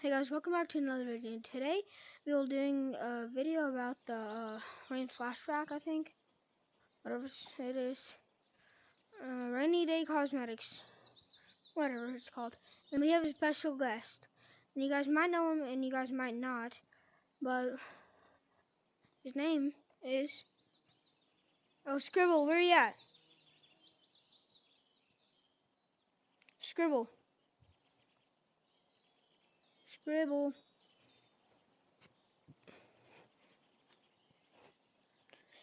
Hey guys, welcome back to another video. Today we will doing a video about the rain flashback, I think. Whatever it is. Rainy day cosmetics. Whatever it's called. And we have a special guest. And you guys might know him and you guys might not. But his name is... Oh, Scribble, where you at? Scribble. Scribble.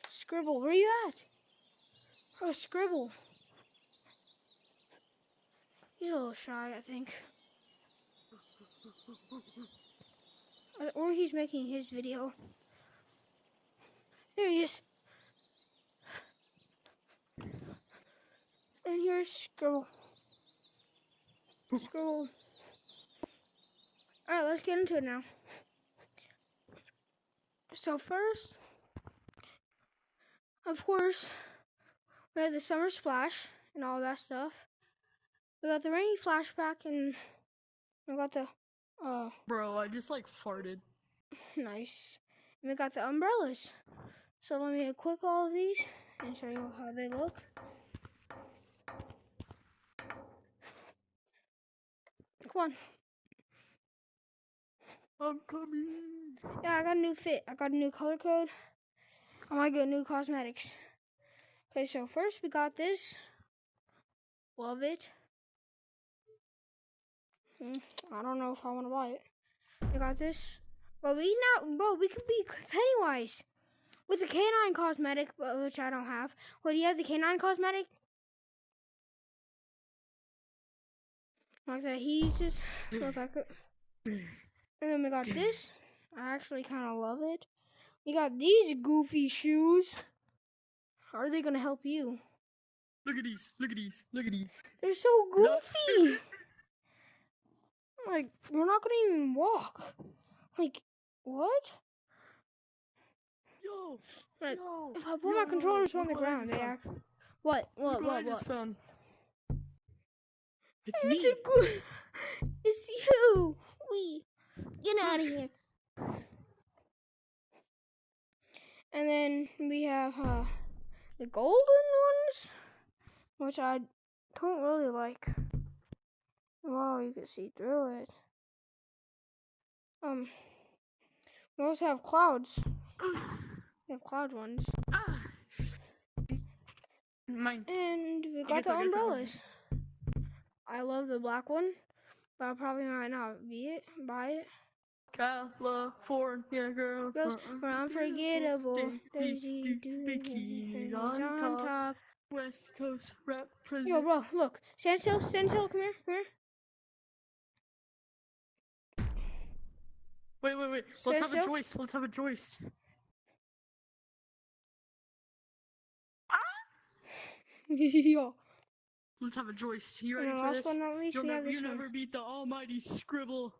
Scribble, where you at? Oh, Scribble. He's a little shy, I think. Or he's making his video. There he is. And here's Scribble. Scribble. Alright, let's get into it now. So first, of course, we have the summer splash and all that stuff. We got the rainy flashback and we got the Bro, I just like farted. Nice. And we got the umbrellas. So let me equip all of these and show you how they look. Come on. I'm coming. Yeah, I got a new fit. I got a new color code. I might get new cosmetics. Okay, so first we got this. Love it. I don't know if I want to buy it. We got this. But we can be Pennywise with the canine cosmetic, which I don't have. Well, do you have the canine cosmetic? Like that, he just look like it. And then we got this. I actually kind of love it. We got these goofy shoes. How are they gonna help you? Look at these. Look at these. Look at these. They're so goofy. Like, we're not gonna even walk. Like, what? Yo. Like, yo. if I put my controllers on the ground, they act. What? Look what I just found. It's me. It's you. Get out of here. And then we have the golden ones, which I don't really like. Wow, you can see through it. We also have clouds. We have cloud ones. Mine. And we got the umbrellas. I love the black one, but I probably might not buy it. California girls are unforgettable. Daisy bikinis on top. West Coast represent. Yo, bro, look. Stand still, come here, Wait. Let's have a Joyce. Yo. Let's have a Joyce. You ready for this? Last but not least, we have this one. You never beat the almighty Scribble.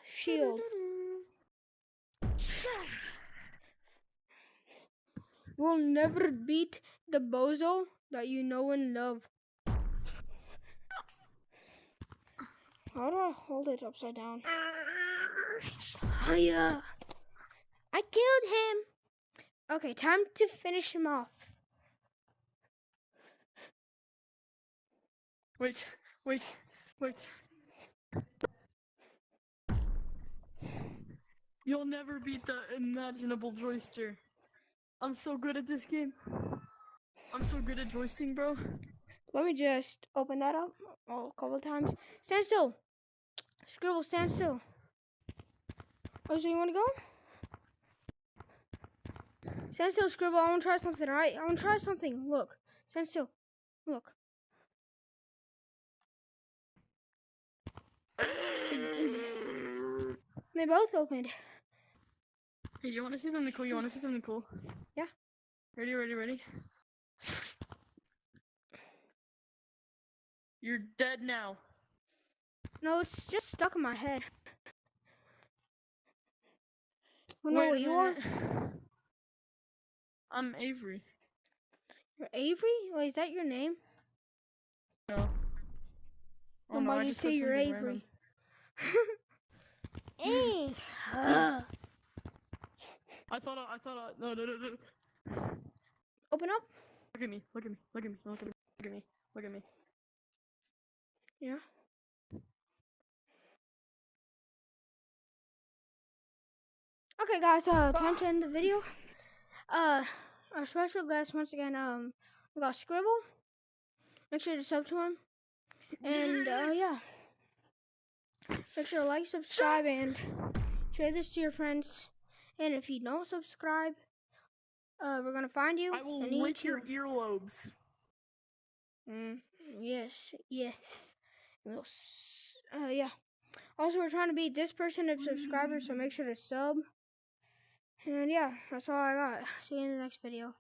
Shield. We'll never beat the bozo that you know and love. How do I hold it upside down? Hiya! I killed him! Okay, time to finish him off. Wait. You'll never beat the imaginable Joyster. I'm so good at this game. I'm so good at joisting, bro. Let me just open that up a couple of times. Stand still. Scribble, stand still. Oh, so you want to go? Stand still, Scribble. I want to try something, alright? I want to try something. Look. Stand still. Look. They both opened. Hey, you want to see something cool? Yeah. Ready? You're dead now. No, it's just stuck in my head. I don't know what you are. I'm Avery. You're Avery? Wait, is that your name? No. know, I Somebody just say said you're something Avery. random. Hey. I thought no. Open up. Look at me, look at me, look at me, look at me, look at me, look at me. Yeah. Okay, guys. Time to end the video. Our special guest once again. We got Scribble. Make sure to sub to him. And yeah. Make sure to like, subscribe, and share this to your friends. And if you don't subscribe, we're gonna find you. I will and eat lick your you. earlobes. Yes. Yeah. Also, we're trying to beat this person of subscribers, so make sure to sub. And yeah, that's all I got. See you in the next video.